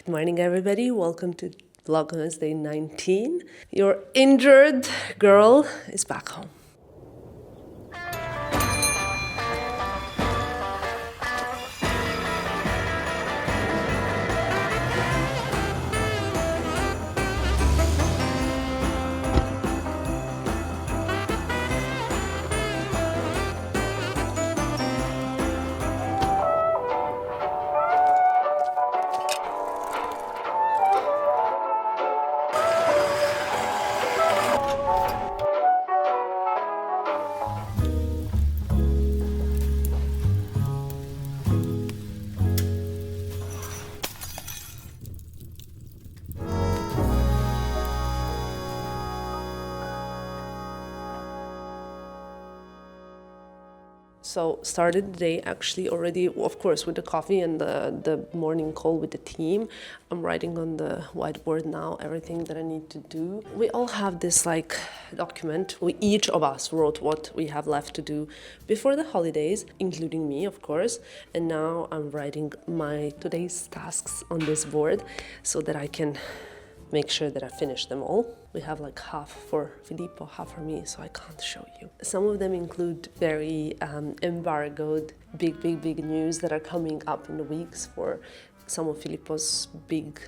Good morning, everybody. Welcome to Vlogmas Day 19. Your injured girl is back home. So started the day actually already, of course, with the coffee and the morning call with the team. I'm writing on the whiteboard now everything that I need to do. We all have this document. Each of us wrote what we have left to do before the holidays, including me, of course. And now I'm writing my today's tasks on this board so that I can make sure that I finish them all. We have half for Filippo, half for me, so I can't show you. Some of them include very embargoed, big news that are coming up in the weeks for some of Filippo's big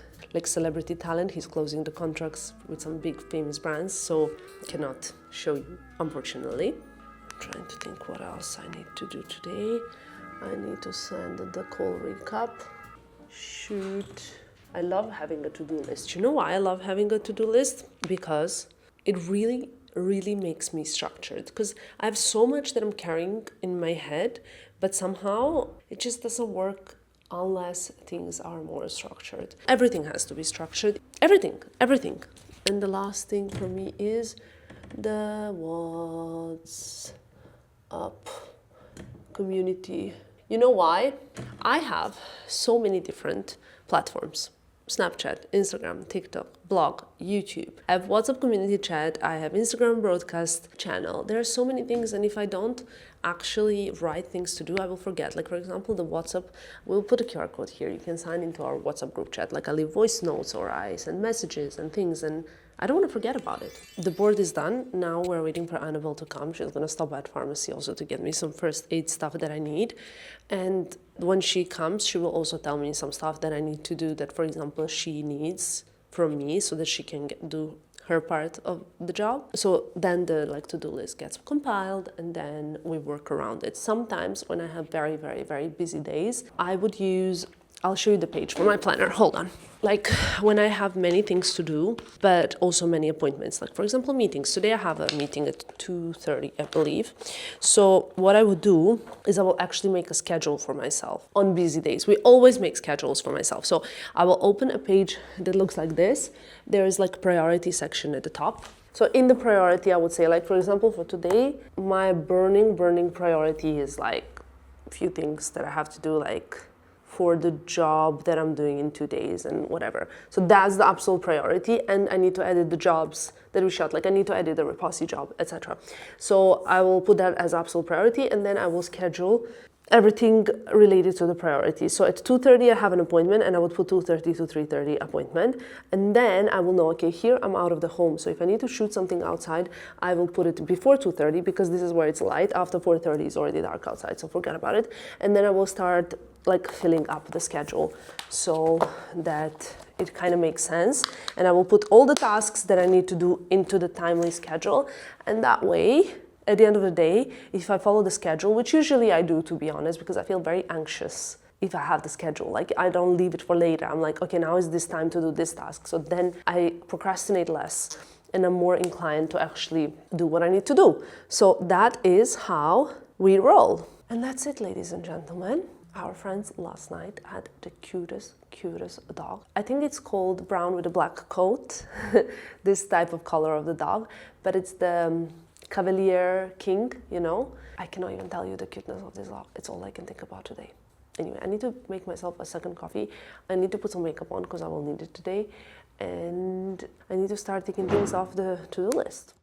celebrity talent. He's closing the contracts with some big famous brands, so cannot show you, unfortunately. I'm trying to think what else I need to do today. I need to send the call recap, shoot. I love having a to-do list. You know why I love having a to-do list? Because it really makes me structured. Because I have so much that I'm carrying in my head, but somehow it just doesn't work unless things are more structured. Everything has to be structured. Everything. And the last thing for me is the WhatsApp community. You know why? I have so many different platforms. Snapchat, Instagram, TikTok, blog, YouTube. I have WhatsApp community chat, I have Instagram broadcast channel. There are so many things, and if I don't actually write things to do, I will forget. For example, the WhatsApp, we'll put a QR code here. You can sign into our WhatsApp group chat. I leave voice notes or I send messages and things, and I don't want to forget about it. The board is done. Now we're waiting for Anabelle to come. She's going to stop at pharmacy also to get me some first aid stuff that I need. And when she comes, she will also tell me some stuff that I need to do that, for example, she needs from me so that she can do her part of the job. So then the to-do list gets compiled and then we work around it. Sometimes when I have very busy days, I'll show you the page for my planner. Hold on. When I have many things to do, but also many appointments. For example, meetings. Today I have a meeting at 2:30, I believe. So what I would do is I will actually make a schedule for myself on busy days. We always make schedules for myself. So I will open a page that looks like this. There is priority section at the top. So in the priority, I would say, for example, for today, my burning priority is a few things that I have to do, for the job that I'm doing in 2 days and whatever. So that's the absolute priority, and I need to edit the jobs that we shot. I need to edit the Repossi job, etc. So I will put that as absolute priority, and then I will schedule everything related to the priority. So at 2:30 I have an appointment, and I would put 2:30 to 3:30 appointment, and then I will know, okay, here I'm out of the home. So if I need to shoot something outside, I will put it before 2:30 because this is where it's light. After 4:30 it's already dark outside, so forget about it. And then I will start filling up the schedule so that it kind of makes sense, and I will put all the tasks that I need to do into the timely schedule, and that way at the end of the day, if I follow the schedule, which usually I do, to be honest, because I feel very anxious if I have the schedule. I don't leave it for later. I'm okay, now is this time to do this task. So then I procrastinate less and I'm more inclined to actually do what I need to do. So that is how we roll. And that's it, ladies and gentlemen. Our friends last night had the cutest dog. I think it's called brown with a black coat, this type of color of the dog, but it's the Cavalier King, I cannot even tell you the cuteness of this dog. It's all I can think about today. Anyway, I need to make myself a second coffee. I need to put some makeup on because I will need it today. And I need to start taking things off the to-do list.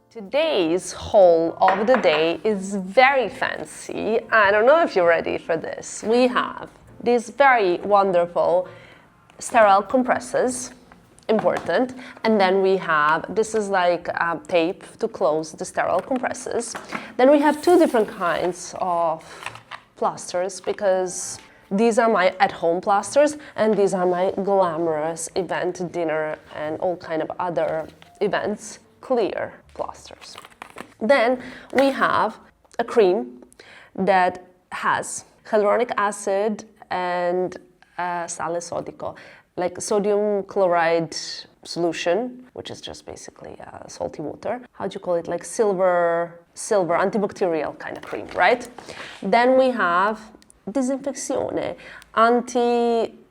Today's haul of the day is very fancy. I don't know if you're ready for this. We have this very wonderful sterile compresses, important. And then we have, this is like tape to close the sterile compresses. Then we have two different kinds of plasters, because these are my at-home plasters and these are my glamorous event, dinner and all kind of other events, clear plasters. Then we have a cream that has hyaluronic acid and salisodico, like sodium chloride solution, which is just basically salty water. How do you call it? Like silver antibacterial kind of cream, right? Then we have disinfeccione, antiseptic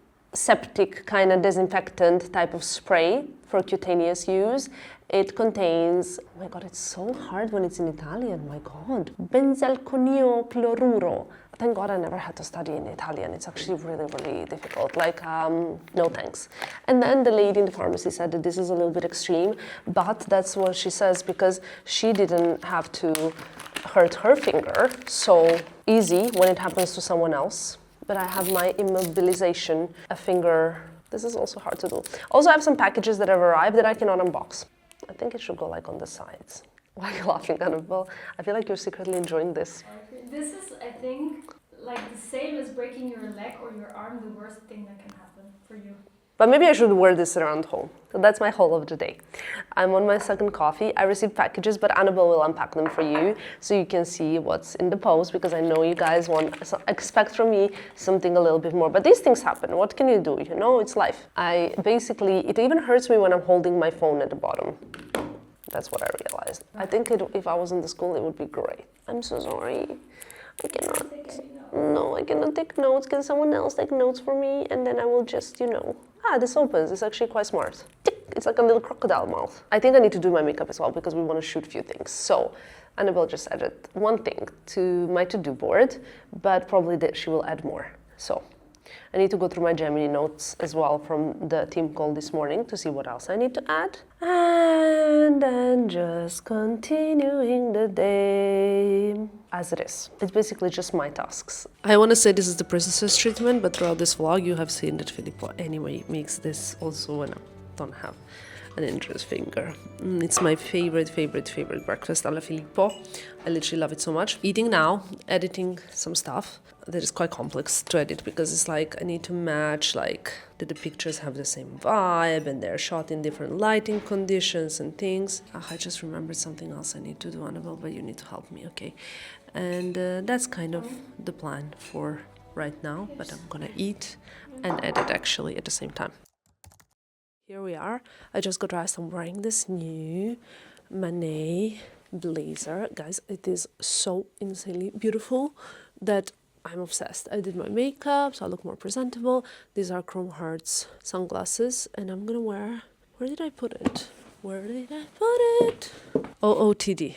kind of disinfectant type of spray for cutaneous use. It contains, oh my god, it's so hard when it's in Italian, my god. Benzalconio chloruro. Thank god I never had to study in Italian. It's actually really, really difficult. Like, no thanks. And then the lady in the pharmacy said that this is a little bit extreme, but that's what she says because she didn't have to hurt her finger. So easy when it happens to someone else. But I have my immobilization, a finger. This is also hard to do. Also, I have some packages that have arrived that I cannot unbox. I think it should go like on the sides. Why are you laughing, Anabelle? I feel like you're secretly enjoying this. This is, I think, like the same as breaking your leg or your arm, the worst thing that can happen for you. But maybe I should wear this around home. So that's my haul of the day. I'm on my second coffee. I received packages, but Anabelle will unpack them for you so you can see what's in the post, because I know you guys expect from me something a little bit more. But these things happen. What can you do? You know, it's life. It even hurts me when I'm holding my phone at the bottom. That's what I realized. I think if I was in the school, it would be great. I'm so sorry. I cannot. No, I cannot take notes. Can someone else take notes for me? And then I will just, this opens. It's actually quite smart. It's like a little crocodile mouth. I think I need to do my makeup as well because we want to shoot a few things. So Anabelle just added one thing to my to-do board, but probably that she will add more. So I need to go through my Gemini notes as well from the team call this morning to see what else I need to add. And then just continuing the day as it is. It's basically just my tasks. I want to say this is the princess treatment, but throughout this vlog you have seen that Filippo anyway makes this also when I don't have an injured finger. It's my favorite breakfast alla Filippo. I literally love it so much. Eating now, editing some stuff that is quite complex to edit because it's like I need to match like that the pictures have the same vibe and they're shot in different lighting conditions and things. I just remembered something else I need to do, Anabelle, but you need to help me, okay? And that's kind of the plan for right now, but I'm gonna eat and edit actually at the same time. Here we are. I just got dressed. I'm wearing this new Manet blazer. Guys, it is so insanely beautiful that I'm obsessed. I did my makeup, so I look more presentable. These are Chrome Hearts sunglasses, and I'm gonna wear... Where did I put it? Where did I put it? OOTD.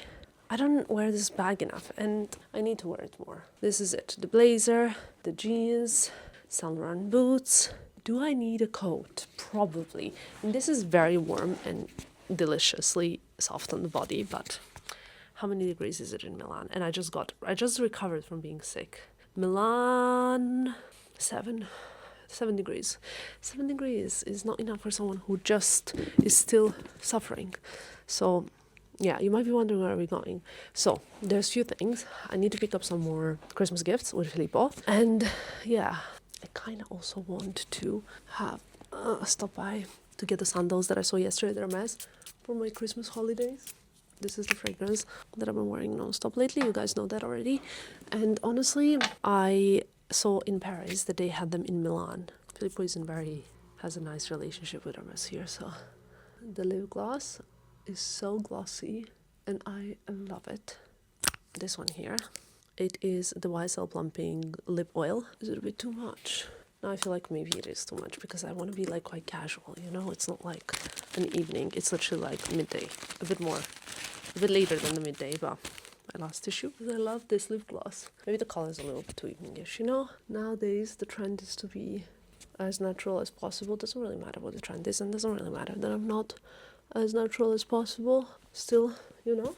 I don't wear this bag enough, and I need to wear it more. This is it. The blazer, the jeans, Saint Laurent boots. Do I need a coat? Probably. And this is very warm and deliciously soft on the body, but how many degrees is it in Milan? And I just recovered from being sick. Milan, 7 degrees. 7 degrees is not enough for someone who just is still suffering. So yeah, you might be wondering where are we going. So there's a few things. I need to pick up some more Christmas gifts with Filippo. And yeah, I kind of also want to have stop by to get the sandals that I saw yesterday that are mess for my Christmas holidays. This is the fragrance that I've been wearing non-stop lately. You guys know that already. And honestly, I saw in Paris that they had them in Milan. Filippo has a nice relationship with Hermes here, so the lip gloss is so glossy and I love it. This one here, it is the YSL Plumping Lip Oil. Is it a bit too much? Now I feel like maybe it is too much because I want to be like quite casual, you know? It's not like an evening, it's literally like midday, a bit later than the midday, but my last tissue. I love this lip gloss. Maybe the color is a little bit too eveningish, you know? Nowadays the trend is to be as natural as possible. Doesn't really matter what the trend is, and doesn't really matter that I'm not as natural as possible. Still, you know,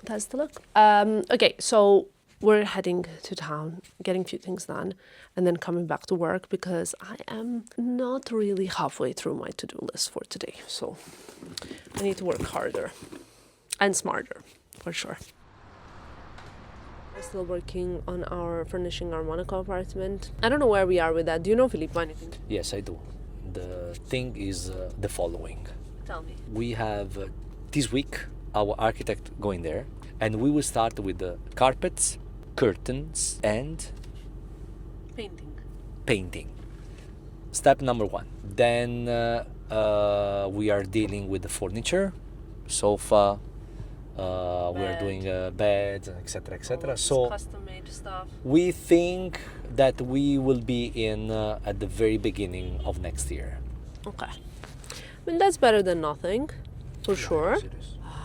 that's the look. Okay, so we're heading to town, getting a few things done, and then coming back to work because I am not really halfway through my to-do list for today. So I need to work harder and smarter, for sure. We're still working on furnishing our Monaco apartment. I don't know where we are with that. Do you know, Filippo, anything? Yes, I do. The thing is the following. Tell me. We have this week our architect going there, and we will start with the carpets, curtains, and painting. Step number 1. Then we are dealing with the furniture, sofa. We are doing beds, etc., etc. So custom-made stuff. we think that we will be in at the very beginning of next year. Okay. I mean, that's better than nothing, for sure.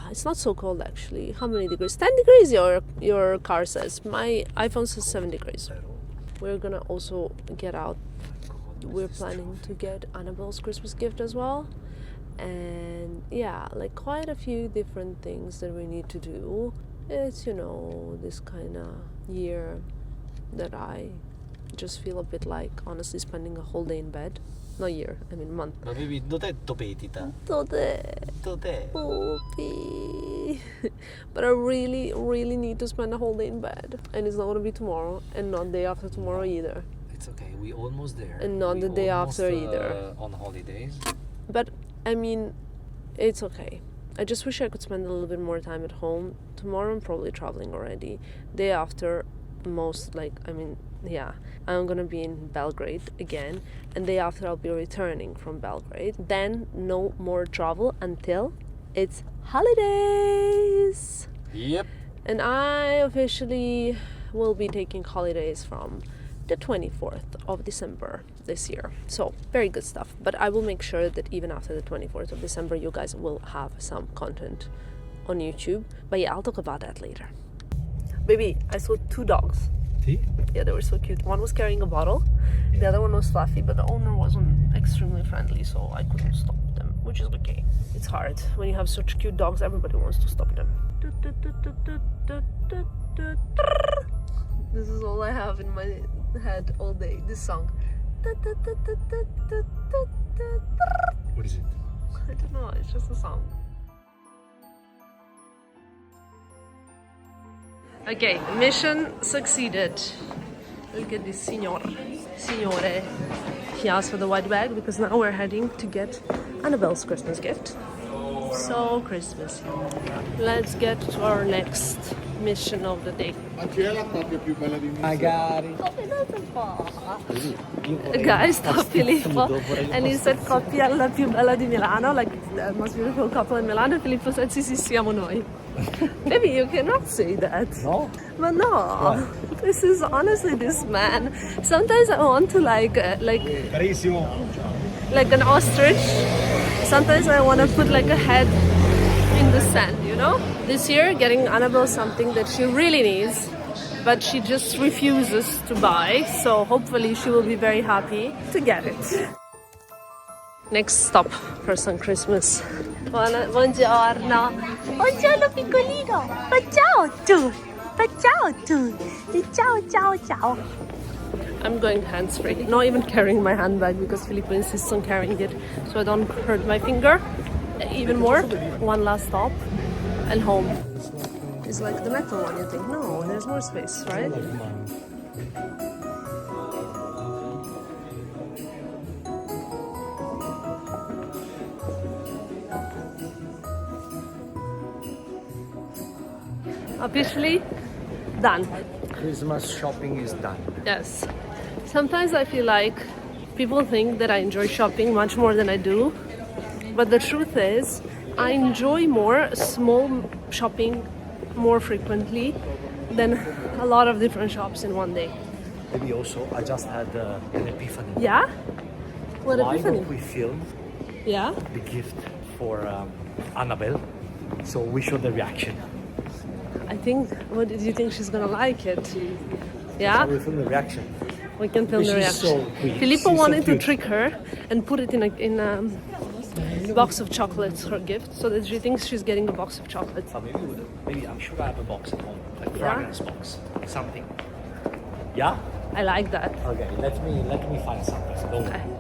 It's not so cold, actually. How many degrees? 10 degrees, your car says. My iPhone says 7 degrees. We're gonna also get out. We're planning to get Anabelle's Christmas gift as well. And yeah, like quite a few different things that we need to do. It's, you know, this kind of year that I just feel a bit like, honestly, spending a whole day in bed. Not year, I mean month. Ma avevi detto petita? Today. Poopy. But I really, really need to spend a whole day in bed. And it's not going to be tomorrow, and not day after tomorrow either. It's okay, we almost there. And not the day after either. On holidays. But, I mean, it's okay. I just wish I could spend a little bit more time at home. Tomorrow I'm probably traveling already. Day after, I'm gonna be in Belgrade again, and day after I'll be returning from Belgrade. Then no more travel until it's holidays. Yep. And I officially will be taking holidays from the 24th of December this year. So very good stuff. But I will make sure that even after the 24th of December, you guys will have some content on YouTube. But yeah, I'll talk about that later. Baby, I saw 2 dogs. Yeah, they were so cute. One was carrying a bottle, the other one was fluffy, but the owner wasn't extremely friendly, so I couldn't stop them, which is okay. It's hard. When you have such cute dogs, everybody wants to stop them. This is all I have in my head all day, this song. What is it? I don't know, it's just a song. Okay, mission succeeded. Look at this signore. He asked for the white bag because now we're heading to get Anabelle's Christmas gift. So Christmas. Let's get to our next mission of the day. Magari. Guys, stop Filippo. And he said coppia la più bella di Milano, like the most beautiful couple in Milano. And Filippo said sì, siamo noi. Maybe you cannot say that. No? But no. This is honestly this man. Sometimes I want to like an ostrich. Sometimes I want to put like a head in the sand, you know? This year, getting Anabelle something that she really needs, but she just refuses to buy. So hopefully she will be very happy to get it. Next stop for some Christmas. Buongiorno. Buongiorno piccolino. Ciao tu. Ciao tu. Ciao ciao. I'm going hands-free, not even carrying my handbag because Filippo insists on carrying it so I don't hurt my finger even more. One last stop and home. It's like the metal one, you think? No, there's more space, right? Officially done. Christmas shopping is done. Yes. Sometimes I feel like people think that I enjoy shopping much more than I do. But the truth is, I enjoy more small shopping more frequently than a lot of different shops in one day. Maybe also, I just had an epiphany. Yeah? What Why epiphany? don't we film Yeah? the gift for Anabelle? So we show the reaction. I think, what did you think she's gonna like it? Yeah? So we film the reaction. We can film the She's reaction. so sweet. Filippo She's so wanted to cute. trick her and put it in a box of chocolates, her gift, so that she thinks she's getting a box of chocolates. Maybe I'm sure I have a box at home, like fragrance box. something. Yeah? I like that. Okay, let me find something. Don't Okay. worry.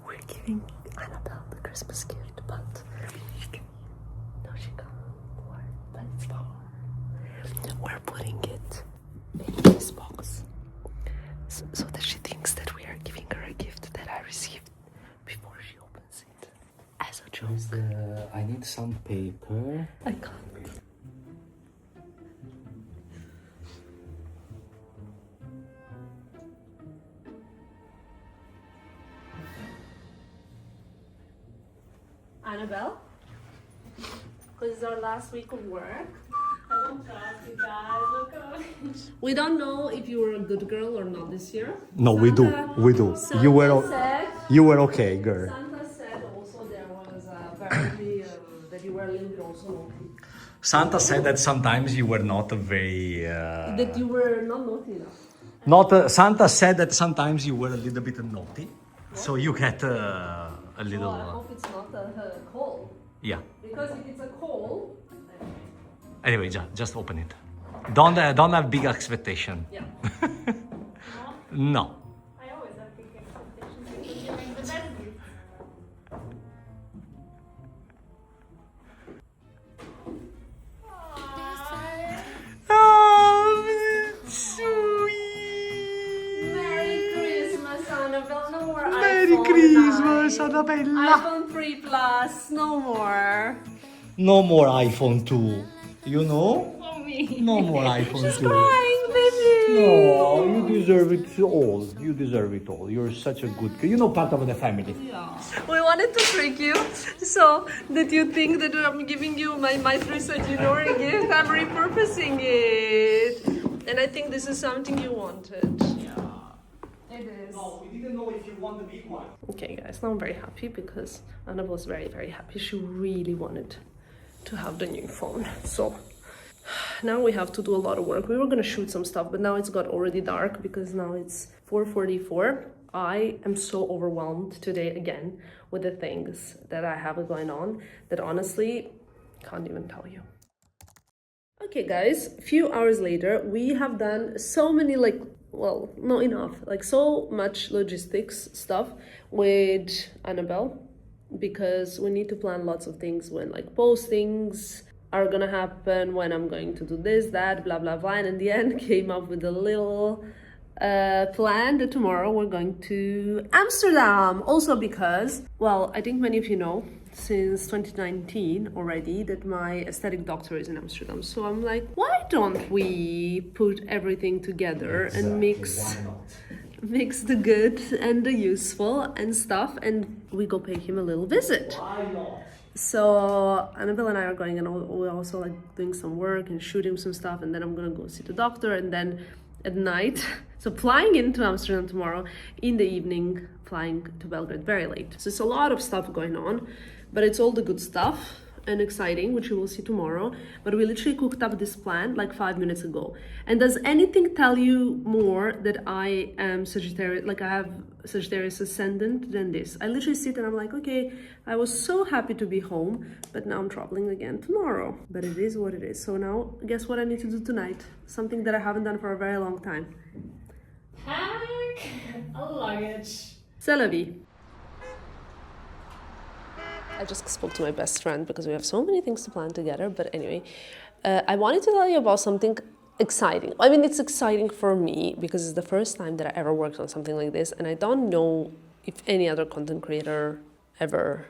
We're giving Anabelle the Christmas gift, but no, she can't. But it's far. We're putting it in this box so that she thinks that we are giving her a gift that I received before she opens it. As a joke. I need some paper. I can't. Anabelle, this is our last week of work. I don't trust you guys. Look at it. We don't know if you were a good girl or not this year. No, we do. Santa You were okay, girl. Santa said also there was apparently that you were a little bit also naughty. Santa said that sometimes you were not very. That you were not naughty enough. Santa said that sometimes you were a little bit naughty, so you get a little. Well, I hope it's not a cold. Yeah. Because if it's a cold. Anyway, just open it. Don't have big expectation. Yeah. No. I always have big expectations because you make the best gift. Oh, sweet. Merry Christmas, Anabelle. No more Merry iPhone Christmas, 9. Anabella. iPhone 3 Plus, no more. No more iPhone 2. You know? For me. No more iPhone 2. Crying, baby. No, you deserve it all. You deserve it all. You're such a good girl. You know, part of the family. We wanted to trick you so that you think that I'm giving you my 3 Sagittarius gift. I'm repurposing it. And I think this is something you wanted. It is. No, we didn't know if you want the big one. Okay, guys, now I'm very happy because Anna was very, very happy. She really wanted to have the new phone. So now we have to do a lot of work. We were gonna shoot some stuff, but now it's got already dark because now it's 4:44. I am so overwhelmed today again with the things that I have going on that honestly can't even tell you. Okay, guys, a few hours later, we have done so many well, not enough, so much logistics stuff with Anabelle because we need to plan lots of things when postings are gonna happen, when I'm going to do this, that, blah, blah, blah. And in the end came up with a little plan that tomorrow we're going to Amsterdam. Also because, well, I think many of you know since 2019 already that my aesthetic doctor is in Amsterdam. So I'm like, why don't we put everything together and mix the good and the useful and stuff, and we go pay him a little visit. Why not? So Anabelle and I are going, and we're also doing some work and shooting some stuff, and then I'm gonna go see the doctor, and then at night, so flying into Amsterdam tomorrow, in the evening flying to Belgrade very late. So it's a lot of stuff going on, but it's all the good stuff and exciting, which you will see tomorrow. But we literally cooked up this plan 5 minutes ago. And does anything tell you more that I am Sagittarius, I have Sagittarius ascendant than this? I literally sit and I'm like, okay, I was so happy to be home, but now I'm traveling again tomorrow. But it is what it is. So now, guess what I need to do tonight? Something that I haven't done for a very long time. Pack a luggage. C'est la vie. I just spoke to my best friend because we have so many things to plan together. But anyway, I wanted to tell you about something exciting. I mean, it's exciting for me because it's the first time that I ever worked on something like this. And I don't know if any other content creator ever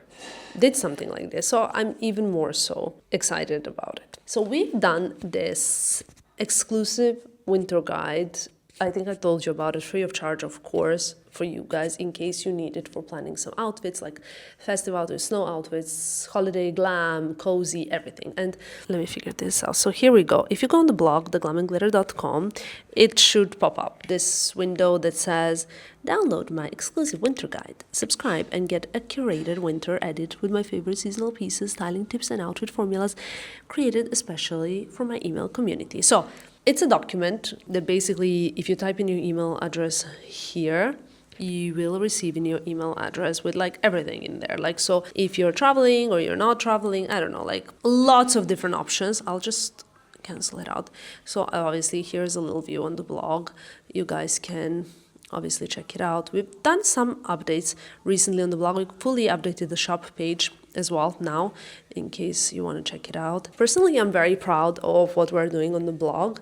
did something like this. So I'm even more so excited about it. So we've done this exclusive winter guide. I think I told you about it, free of charge, of course, for you guys, in case you need it for planning some outfits, like festive outfits, snow outfits, holiday glam, cozy, everything. And let me figure this out. So here we go. If you go on the blog, theglamandglitter.com, it should pop up this window that says, download my exclusive winter guide, subscribe, and get a curated winter edit with my favorite seasonal pieces, styling tips, and outfit formulas created especially for my email community. So it's a document that basically, if you type in your email address here, you will receive in your email address with like everything in there. Like, so if you're traveling or you're not traveling, I don't know, like lots of different options. I'll just cancel it out. So obviously here's a little view on the blog. You guys can obviously check it out. We've done some updates recently on the blog. We fully updated the shop page as well now, in case you want to check it out. Personally, I'm very proud of what we're doing on the blog,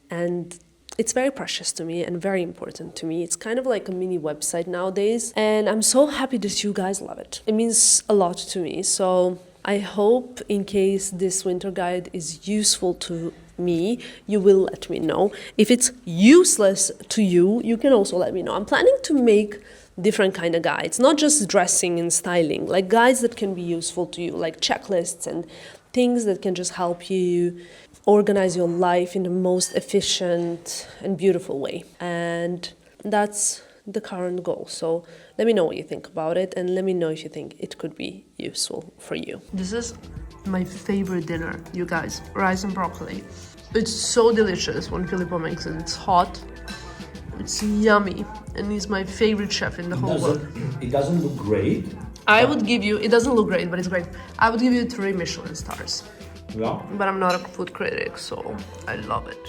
and it's very precious to me and very important to me. It's kind of like a mini website nowadays, and I'm so happy that you guys love it. It means a lot to me. So I hope, in case this winter guide is useful to me, you will let me know. If it's useless to you, you can also let me know. I'm planning to make different kind of guides, not just dressing and styling, like guides that can be useful to you, like checklists and things that can just help you organize your life in the most efficient and beautiful way. And that's the current goal. So let me know what you think about it, and let me know if you think it could be useful for you. This is my favorite dinner, you guys. Rice and broccoli. It's so delicious when Filippo makes it. It's hot, it's yummy, and he's my favorite chef in the whole world. It doesn't look great. I would give you, it doesn't look great, but it's great. I would give you 3 Michelin stars. Yeah. But I'm not a food critic, so I love it.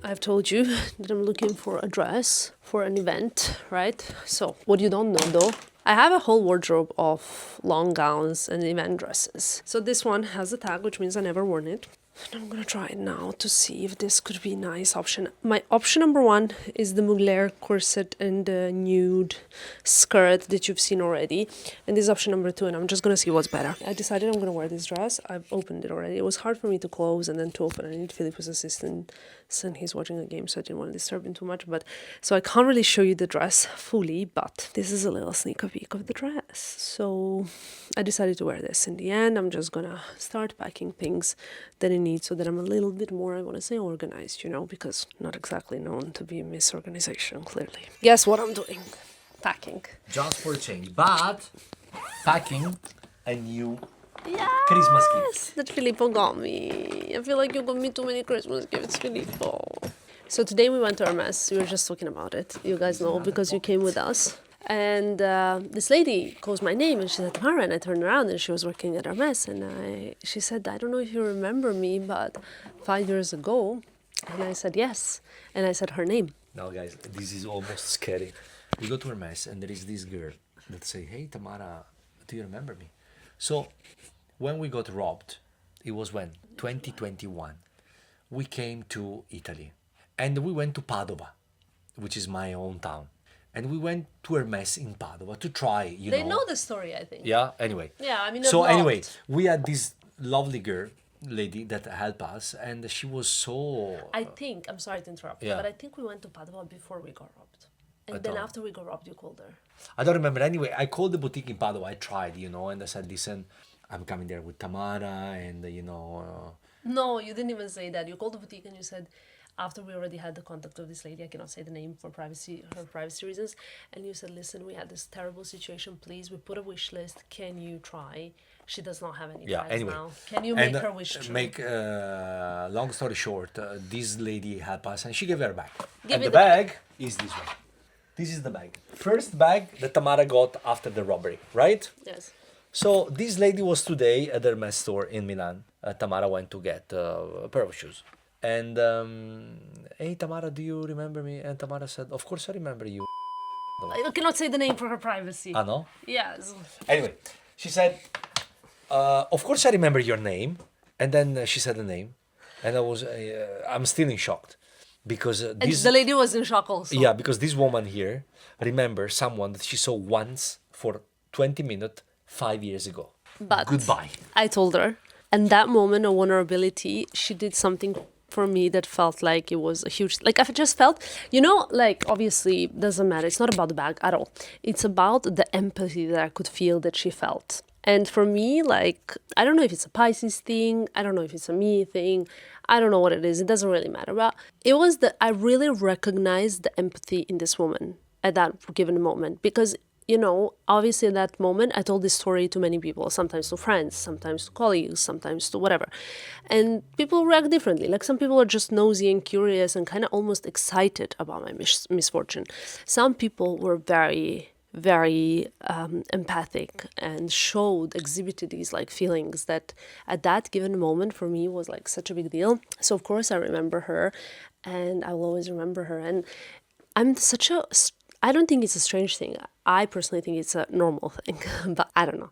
I've told you that I'm looking for a dress for an event, right? So what you don't know though, I have a whole wardrobe of long gowns and event dresses. So this one has a tag, which means I never worn it. And I'm gonna try it now to see if this could be a nice option. My option number 1 is the Mugler corset and the nude skirt that you've seen already. And this is option number 2, and I'm just gonna see what's better. I decided I'm gonna wear this dress. I've opened it already. It was hard for me to close and then to open. I need Filippo's assistant, and he's watching a game, so I didn't want to disturb him too much. But so I can't really show you the dress fully, but this is a little sneak peek of the dress. So I decided to wear this. In the end, I'm just gonna start packing things that I need so that I'm a little bit more, I want to say, organized, you know, because not exactly known to be misorganization, clearly. Guess what I'm doing? Packing. Just for a change, but packing a new Christmas gift. That Filippo got me. I feel like you got me too many Christmas gifts, Filippo. So today we went to Hermes. We were just talking about it. You guys know because you came with us. And this lady calls my name and she said, Tamara, and I turned around and she was working at Hermes. And she said, I don't know if you remember me, but 5 years ago. And I said, yes. And I said her name. Now, guys, this is almost scary. We go to Hermes and there is this girl that say, hey, Tamara, do you remember me? So when we got robbed, it was when? 2021. We came to Italy and we went to Padova, which is my hometown. And we went to Hermes in Padova to try, you know. They know the story, I think. Yeah, anyway. Yeah, I mean, so I've anyway, loved. we had this lovely lady that helped us, and she was so... I think, I'm sorry to interrupt, Yeah. but I think we went to Padova before we got robbed. And then after we got robbed, you called her. I don't remember. Anyway, I called the boutique in Padova. I tried, you know, and I said, listen, I'm coming there with Tamara, and, you know... No, you didn't even say that. You called the boutique and you said, after we already had the contact of this lady, I cannot say the name for her privacy reasons, and you said, listen, we had this terrible situation, please, we put a wish list, can you try? She does not have any plans anyway. now. Can you make her wish true? Make long story short, this lady helped us, and she gave her bag. Give and me the the bag is this one. This is the bag. First bag that Tamara got after the robbery, right? Yes. So this lady was today at the Hermes store in Milan. Tamara went to get a pair of shoes. And, hey, Tamara, do you remember me? And Tamara said, of course I remember you. I cannot say the name for her privacy. Ah, no? Yes. Anyway, she said, of course I remember your name. And then she said the name. And I'm still in shock. Because this... And the lady was in shock also. Yeah, because this woman here remembers someone that she saw once for 20 minutes 5 years ago. But goodbye. I told her. And that moment of vulnerability, she did something for me that felt like it was a huge, like I just felt, you know, like obviously doesn't matter. It's not about the bag at all. It's about the empathy that I could feel that she felt. And for me, like, I don't know if it's a Pisces thing. I don't know if it's a me thing. I don't know what it is. It doesn't really matter. But it was that I really recognized the empathy in this woman at that given moment, because you know, obviously in that moment, I told this story to many people, sometimes to friends, sometimes to colleagues, sometimes to whatever. And people react differently. Like some people are just nosy and curious and kind of almost excited about my misfortune. Some people were very empathic and exhibited these like feelings that at that given moment for me was like such a big deal. So of course I remember her, and I will always remember her. And I don't think it's a strange thing. I personally think it's a normal thing, but I don't know.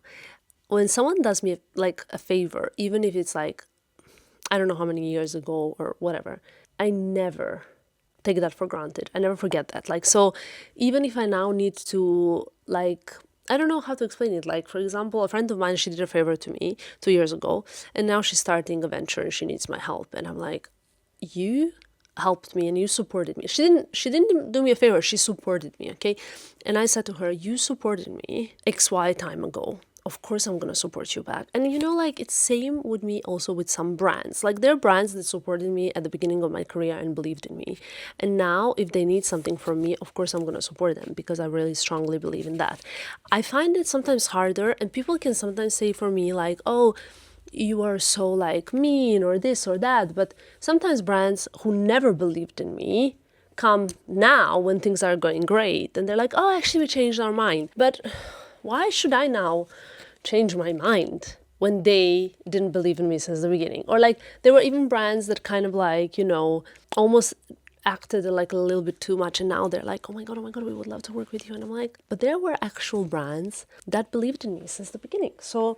When someone does me like a favor, even if it's like, I don't know how many years ago or whatever, I never take that for granted. I never forget that. Like, so even if I now need to, like, I don't know how to explain it. Like, for example, a friend of mine, she did a favor to me 2 years ago, and now she's starting a venture and she needs my help. And I'm like, you helped me and you supported me. She didn't do me a favor, she supported me, okay? And I said to her, you supported me XY time ago. Of course I'm gonna support you back. And you know, like, it's same with me also with some brands. Like, there are brands that supported me at the beginning of my career and believed in me. And now if they need something from me, of course I'm gonna support them because I really strongly believe in that. I find it sometimes harder, and people can sometimes say for me like, oh, you are so like mean or this or that. But sometimes brands who never believed in me come now when things are going great and they're like, oh, actually we changed our mind. But why should I now change my mind when they didn't believe in me since the beginning? Or like, there were even brands that kind of like, you know, almost acted like a little bit too much, and now they're like, oh my god, we would love to work with you. And I'm like, but there were actual brands that believed in me since the beginning. So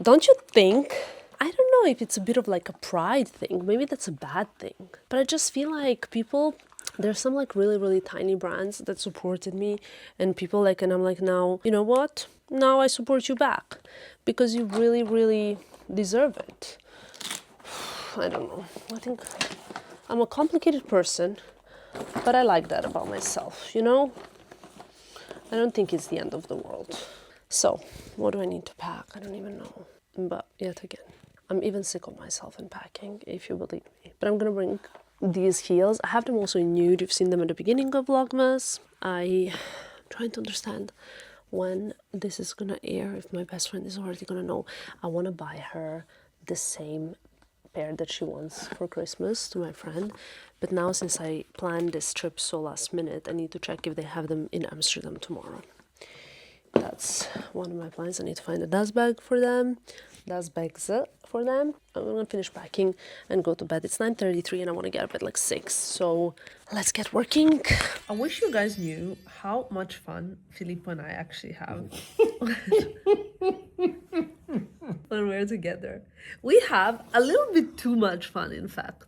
don't you think, I don't know if it's a bit of like a pride thing, maybe that's a bad thing, but I just feel like people, there's some like really tiny brands that supported me, and people like, and I'm like, now, you know what, now I support you back because you really deserve it. I don't know, I think I'm a complicated person, but I like that about myself, you know? I don't think it's the end of the world. So, what do I need to pack? I don't even know. But yet again, I'm even sick of myself in packing, if you believe me. But I'm gonna bring these heels. I have them also in nude. You've seen them at the beginning of Vlogmas. I'm trying to understand when this is gonna air, if my best friend is already gonna know. I wanna buy her the same pair that she wants for Christmas to my friend, but now since I planned this trip so last minute, I need to check if they have them in Amsterdam tomorrow. That's one of my plans. I need to find a dust bag for them, dust bags for them. I'm gonna finish packing and go to bed. It's 9:33 and I want to get up at like 6, so let's get working. I wish you guys knew how much fun Filippo and I actually have when we're together. We have a little bit too much fun, in fact.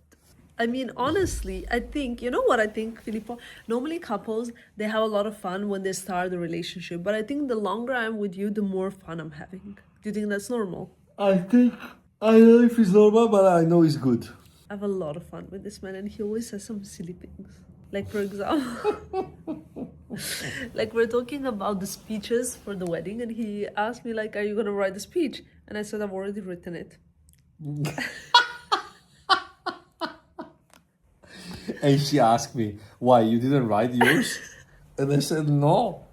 I mean, honestly, I think, you know what I think, Filippo? Normally couples, they have a lot of fun when they start the relationship. But I think the longer I'm with you, the more fun I'm having. Do you think that's normal? I don't know if it's normal, but I know it's good. I have a lot of fun with this man, and he always says some silly things. Like, for example, like we're talking about the speeches for the wedding, and he asked me, like, are you going to write the speech? And I said, I've already written it. And she asked me, why, you didn't write yours? And I said, no.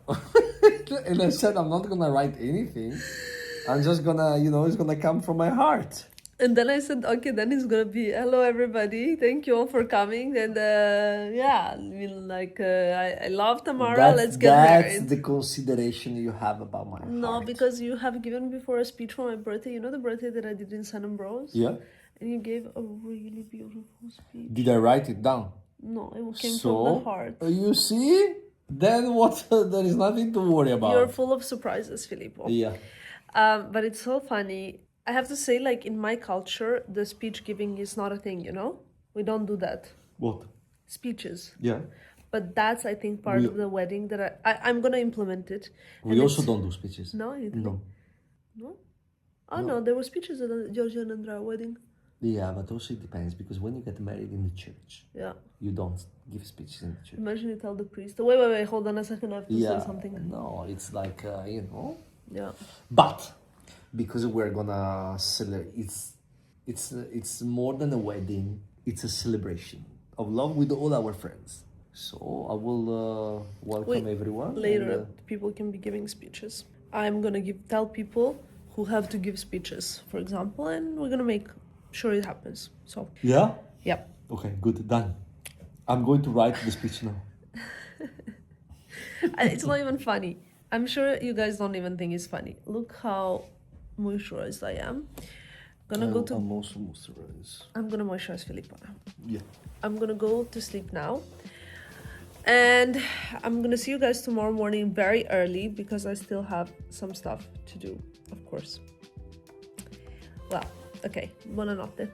And I said, I'm not gonna write anything. I'm just gonna, it's gonna come from my heart. And then I said, okay, then it's gonna be, hello everybody, thank you all for coming. And yeah, I mean, like, I love Tamara, let's get married. That's the consideration you have about my heart. No, because you have given before a speech for my birthday. You know the birthday that I did in San Ambrose? Yeah. And you gave a really beautiful speech. Did I write it down? No, it came from the heart. You see? Then what? There is nothing to worry about. You're full of surprises, Filippo. Yeah. But it's so funny. I have to say, like, in my culture, the speech giving is not a thing, you know? We don't do that. What? Speeches. Yeah. But that's, I think, part of the wedding that I'm going to implement it. We also don't do speeches. No, you didn't? No. No? Oh, no, there were speeches at the Georgia and Andrea wedding. Yeah, but also it depends, because when you get married in the church, yeah, you don't give speeches in the church. Imagine you tell the priest, wait, hold on a second, I have to say something. No, it's like, Yeah. But, because we're gonna celebrate, it's more than a wedding, it's a celebration of love with all our friends. So I will welcome everyone. Later, and, people can be giving speeches. I'm gonna tell people who have to give speeches, for example, and we're gonna make sure it happens. So yeah? yeah. Okay, good, done. I'm going to write the speech now. And it's not even funny. I'm sure you guys don't even think it's funny. Look how moisturized I am. I'm also moisturized. I'm gonna moisturize Filippo now. Yeah. I'm gonna go to sleep now. And I'm gonna see you guys tomorrow morning very early because I still have some stuff to do, of course. Well, ok, buonanotte.